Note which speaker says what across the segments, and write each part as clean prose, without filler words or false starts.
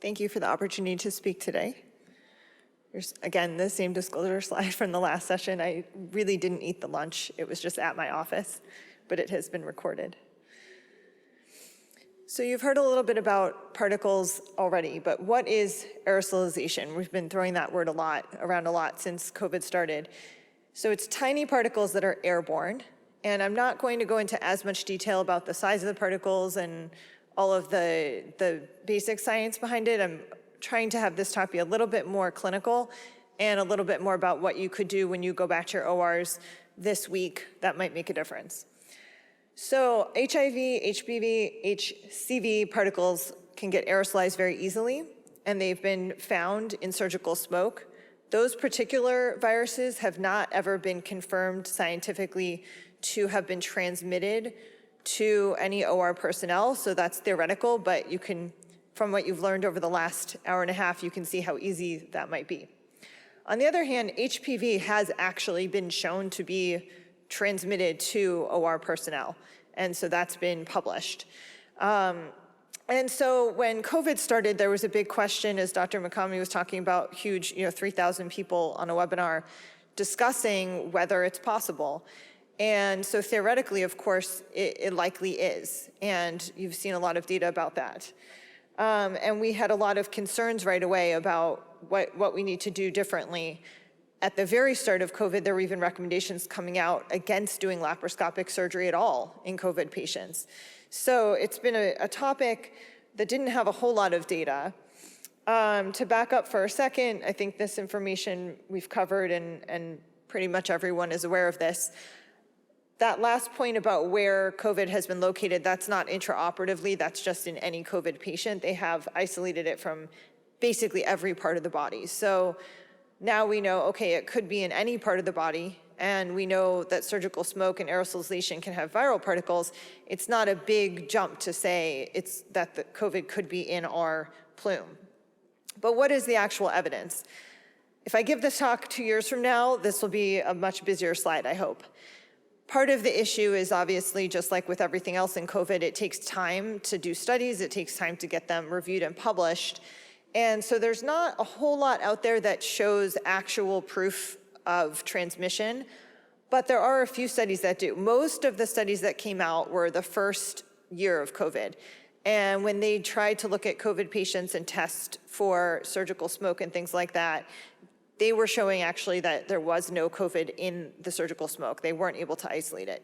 Speaker 1: Thank you for the opportunity to speak today. Here's, again, the same disclosure slide from the last session. I really didn't eat the lunch. It was just at my office, but it has been recorded. So you've heard a little bit about particles already, but what is aerosolization? We've been throwing that word around a lot since COVID started. So it's tiny particles that are airborne, and I'm not going to go into as much detail about the size of the particles and all of the basic science behind it. I'm trying to have this talk be a little bit more clinical and a little bit more about what you could do when you go back to your ORs this week that might make a difference. So HIV, HBV, HCV particles can get aerosolized very easily, and they've been found in surgical smoke. Those particular viruses have not ever been confirmed scientifically to have been transmitted to any OR personnel, so that's theoretical, but you can, from what you've learned over the last hour and a half, you can see how easy that might be. On the other hand, HPV has actually been shown to be transmitted to OR personnel, and so that's been published. And so when COVID started, there was a big question, as Dr. McComey was talking about, huge, 3,000 people on a webinar discussing whether it's possible. And so theoretically, of course, it likely is, and you've seen a lot of data about that. And we had a lot of concerns right away about what we need to do differently. At the very start of COVID, there were even recommendations coming out against doing laparoscopic surgery at all in COVID patients. So it's been a topic that didn't have a whole lot of data. To back up for a second, I think this information we've covered and pretty much everyone is aware of this. That last point about where COVID has been located, that's not intraoperatively, that's just in any COVID patient. They have isolated it from basically every part of the body. So now we know, okay, it could be in any part of the body, and we know that surgical smoke and aerosolization can have viral particles. It's not a big jump to say that the COVID could be in our plume. But what is the actual evidence? If I give this talk 2 years from now, this will be a much busier slide, I hope. Part of the issue is obviously, just like with everything else in COVID, it takes time to do studies, it takes time to get them reviewed and published. And so there's not a whole lot out there that shows actual proof of transmission, but there are a few studies that do. Most of the studies that came out were the first year of COVID. And when they tried to look at COVID patients and test for surgical smoke and things like that, they were showing actually that there was no COVID in the surgical smoke. They weren't able to isolate it.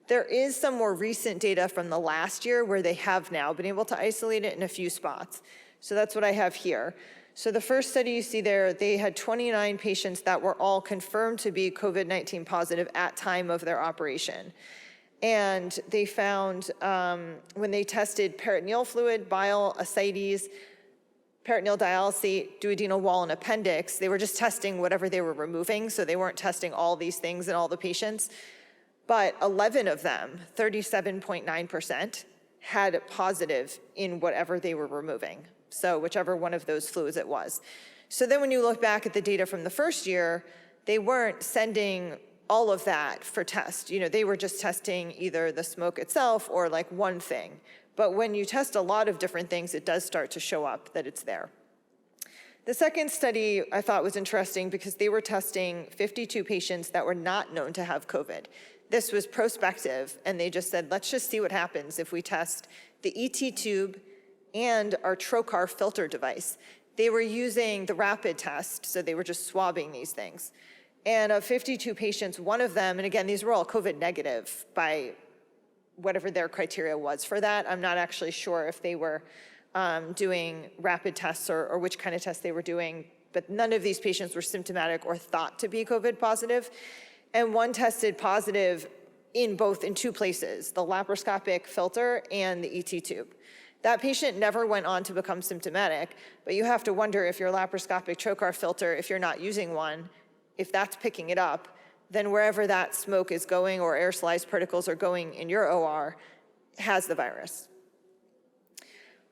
Speaker 1: There is some more recent data from the last year where they have now been able to isolate it in a few spots. So that's what I have here. So the first study you see there, they had 29 patients that were all confirmed to be COVID-19 positive at time of their operation. And they found when they tested peritoneal fluid, bile, ascites, peritoneal dialysate, duodenal wall, and appendix, they were just testing whatever they were removing, so they weren't testing all these things in all the patients. But 11 of them, 37.9%, had positive in whatever they were removing, so whichever one of those fluids it was. So then when you look back at the data from the first year, they weren't sending all of that for test. They were just testing either the smoke itself or like one thing. But when you test a lot of different things, it does start to show up that it's there. The second study I thought was interesting because they were testing 52 patients that were not known to have COVID. This was prospective, and they just said, let's just see what happens if we test the ET tube and our trocar filter device. They were using the rapid test, so they were just swabbing these things. And of 52 patients, one of them, and again, these were all COVID negative by whatever their criteria was for that. I'm not actually sure if they were doing rapid tests or which kind of tests they were doing, but none of these patients were symptomatic or thought to be COVID positive. And one tested positive in two places, the laparoscopic filter and the ET tube. That patient never went on to become symptomatic, but you have to wonder if your laparoscopic trocar filter, if you're not using one, if that's picking it up, then wherever that smoke is going or aerosolized particles are going in your OR has the virus.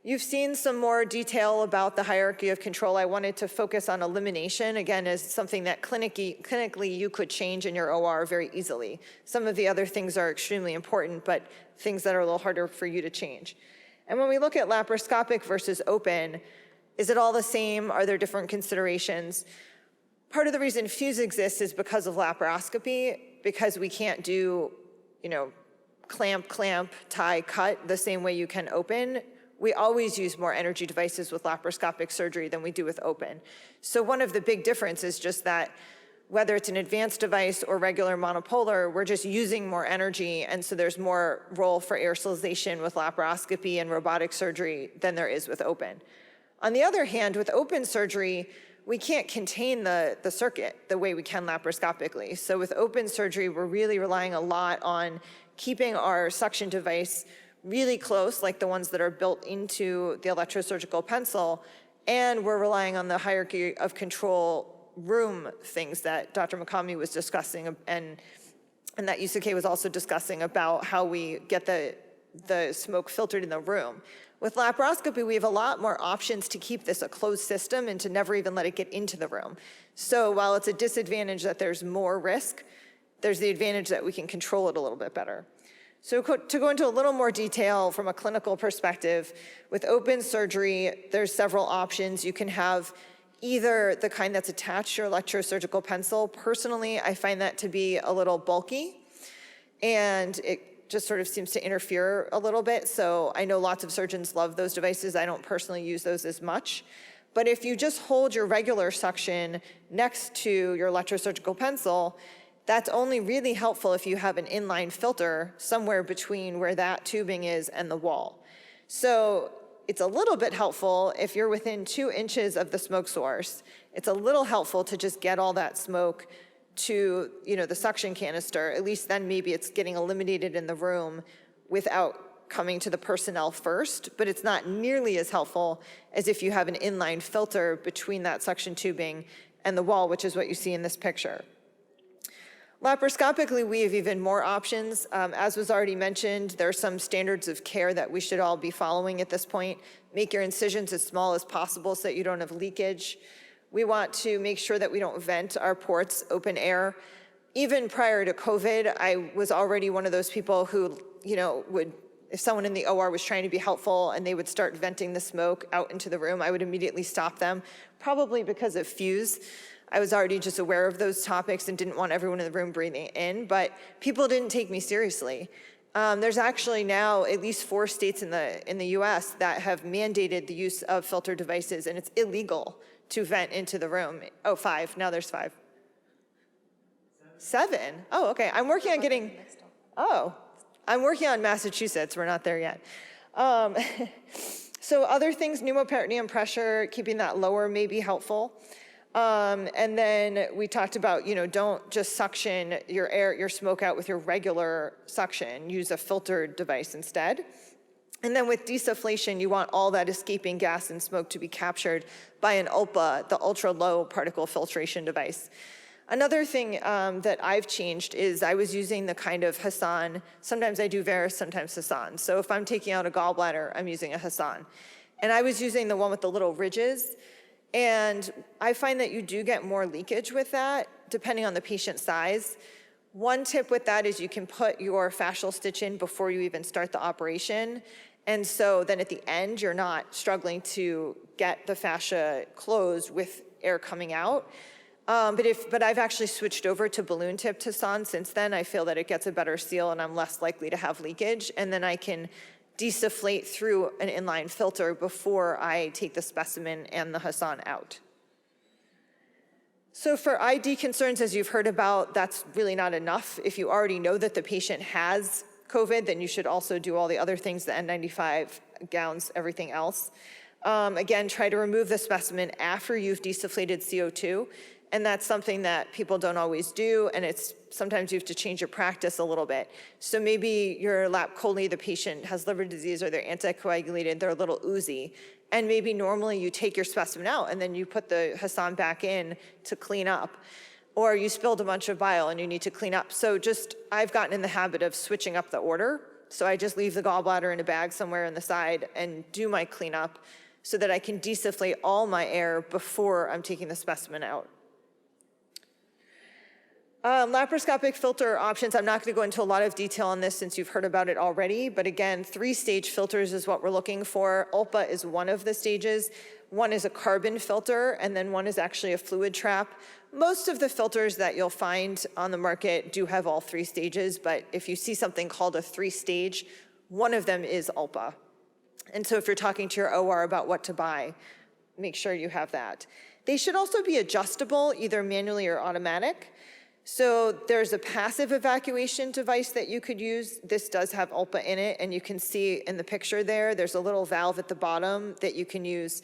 Speaker 1: You've seen some more detail about the hierarchy of control. I wanted to focus on elimination, again, as something that clinically you could change in your OR very easily. Some of the other things are extremely important, but things that are a little harder for you to change. And when we look at laparoscopic versus open, Is it all the same? Are there different considerations? Part of the reason FUSE exists is because of laparoscopy, because we can't do, clamp, tie, cut the same way you can open. We always use more energy devices with laparoscopic surgery than we do with open. So one of the big differences is just that whether it's an advanced device or regular monopolar, we're just using more energy, and so there's more role for aerosolization with laparoscopy and robotic surgery than there is with open. On the other hand, with open surgery, we can't contain the circuit the way we can laparoscopically. So with open surgery, we're really relying a lot on keeping our suction device really close, like the ones that are built into the electrosurgical pencil, and we're relying on the hierarchy of control room things that Dr. Makami was discussing, and that Yusuke was also discussing about how we get the smoke filtered in the room. With laparoscopy, we have a lot more options to keep this a closed system and to never even let it get into the room. So while it's a disadvantage that there's more risk, there's the advantage that we can control it a little bit better. So to go into a little more detail from a clinical perspective, with open surgery, there's several options. You can have either the kind that's attached to your electrosurgical pencil. Personally, I find that to be a little bulky, and it just sort of seems to interfere a little bit. So I know lots of surgeons love those devices. I don't personally use those as much. But if you just hold your regular suction next to your electrosurgical pencil, that's only really helpful if you have an inline filter somewhere between where that tubing is and the wall. So it's a little bit helpful if you're within 2 inches of the smoke source. It's a little helpful to just get all that smoke to the suction canister. At least then maybe it's getting eliminated in the room without coming to the personnel first, but it's not nearly as helpful as if you have an inline filter between that suction tubing and the wall, which is what you see in this picture. Laparoscopically, we have even more options. As was already mentioned, there are some standards of care that we should all be following at this point. Make your incisions as small as possible so that you don't have leakage. We want to make sure that we don't vent our ports open air. Even prior to COVID, I was already one of those people who, would, if someone in the OR was trying to be helpful and they would start venting the smoke out into the room, I would immediately stop them, probably because of FUSE. I was already just aware of those topics and didn't want everyone in the room breathing in, but people didn't take me seriously. There's actually now at least 4 states in the US that have mandated the use of filter devices, and it's illegal to vent into the room. Oh, 5, now there's 5. 7? Oh, okay, I'm working on Massachusetts, we're not there yet. So other things, pneumoperitoneum pressure, keeping that lower may be helpful. And then we talked about, don't just suction your smoke out with your regular suction. Use a filtered device instead. And then with desufflation, you want all that escaping gas and smoke to be captured by an ULPA, the ultra low particle filtration device. Another thing that I've changed is I was using the kind of Hassan. Sometimes I do Veris, sometimes Hassan. So if I'm taking out a gallbladder, I'm using a Hassan. And I was using the one with the little ridges. And I find that you do get more leakage with that, depending on the patient size. One tip with that is you can put your fascial stitch in before you even start the operation. And so then at the end, you're not struggling to get the fascia closed with air coming out. But I've actually switched over to balloon tip Hassan since then. I feel that it gets a better seal and I'm less likely to have leakage. And then I can desufflate through an inline filter before I take the specimen and the Hassan out. So for ID concerns, as you've heard about, that's really not enough. If you already know that the patient has COVID, then you should also do all the other things, the N95 gowns, everything else. Again, try to remove the specimen after you've desufflated CO2. And that's something that people don't always do, and sometimes you have to change your practice a little bit. So maybe your lap chole, the patient has liver disease or they're anticoagulated, they're a little oozy. And maybe normally you take your specimen out and then you put the Hassan back in to clean up. Or you spilled a bunch of bile and you need to clean up. So I've gotten in the habit of switching up the order. So I just leave the gallbladder in a bag somewhere on the side and do my cleanup so that I can desufflate all my air before I'm taking the specimen out. Laparoscopic filter options, I'm not going to go into a lot of detail on this since you've heard about it already, but again, 3-stage filters is what we're looking for. ULPA is one of the stages. One is a carbon filter, and then one is actually a fluid trap. Most of the filters that you'll find on the market do have all 3 stages, but if you see something called a 3-stage, one of them is ULPA. And so if you're talking to your OR about what to buy, make sure you have that. They should also be adjustable, either manually or automatic. So there's a passive evacuation device that you could use. This does have ULPA in it, and you can see in the picture there's a little valve at the bottom that you can use.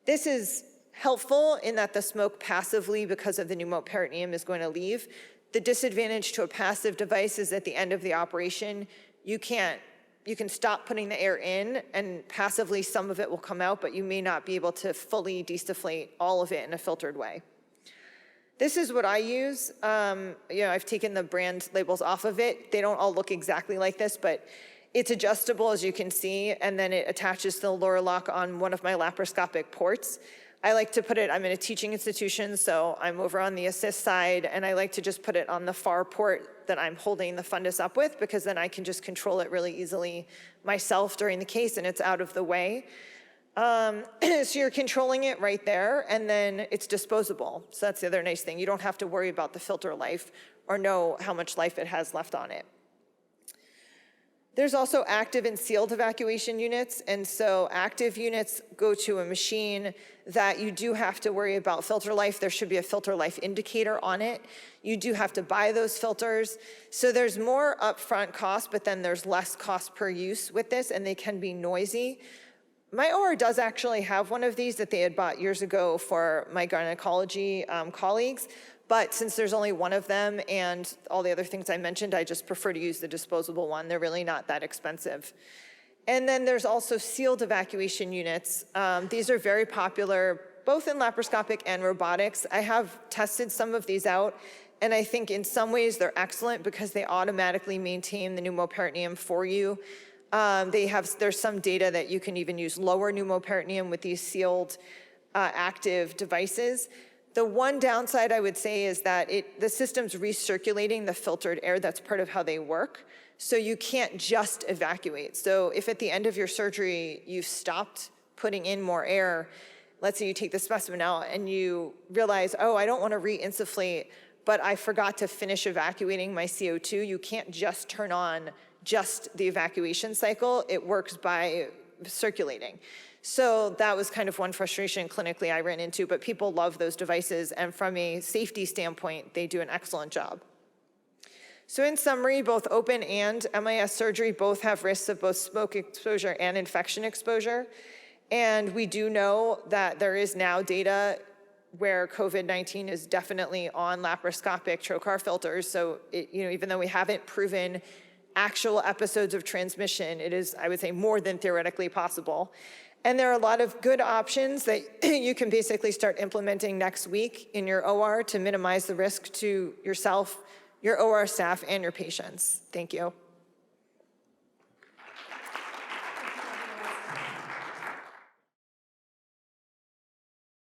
Speaker 1: This is helpful in that the smoke passively, because of the pneumoperitoneum, is going to leave. The disadvantage to a passive device is at the end of the operation, you can stop putting the air in, and passively some of it will come out, but you may not be able to fully desufflate all of it in a filtered way. This is what I use. I've taken the brand labels off of it. They don't all look exactly like this, but it's adjustable, as you can see, and then it attaches to the lower lock on one of my laparoscopic ports. I like to put it, I'm in a teaching institution, so I'm over on the assist side, and I like to just put it on the far port that I'm holding the fundus up with, because then I can just control it really easily myself during the case, and it's out of the way. So you're controlling it right there, and then it's disposable. So that's the other nice thing. You don't have to worry about the filter life or know how much life it has left on it. There's also active and sealed evacuation units, and so active units go to a machine that you do have to worry about filter life. There should be a filter life indicator on it. You do have to buy those filters. So there's more upfront cost, but then there's less cost per use with this, and they can be noisy. My OR does actually have one of these that they had bought years ago for my gynecology colleagues, but since there's only one of them and all the other things I mentioned, I just prefer to use the disposable one. They're really not that expensive. And then there's also sealed evacuation units. These are very popular, both in laparoscopic and robotics. I have tested some of these out, and I think in some ways they're excellent because they automatically maintain the pneumoperitoneum for you. There's some data that you can even use lower pneumoperitoneum with these sealed active devices. The one downside I would say is that the system's recirculating the filtered air. That's part of how they work. So you can't just evacuate. So if at the end of your surgery you've stopped putting in more air, let's say you take the specimen out and you realize, oh, I don't want to re-insufflate, but I forgot to finish evacuating my CO2, you can't just turn on just the evacuation cycle. It works by circulating. So that was kind of one frustration clinically I ran into, but people love those devices, and from a safety standpoint, they do an excellent job. So in summary, both open and MIS surgery both have risks of both smoke exposure and infection exposure. And we do know that there is now data where COVID-19 is definitely on laparoscopic trocar filters. So even though we haven't proven actual episodes of transmission, it is, I would say, more than theoretically possible. And there are a lot of good options that you can basically start implementing next week in your OR to minimize the risk to yourself, your OR staff, and your patients. Thank you.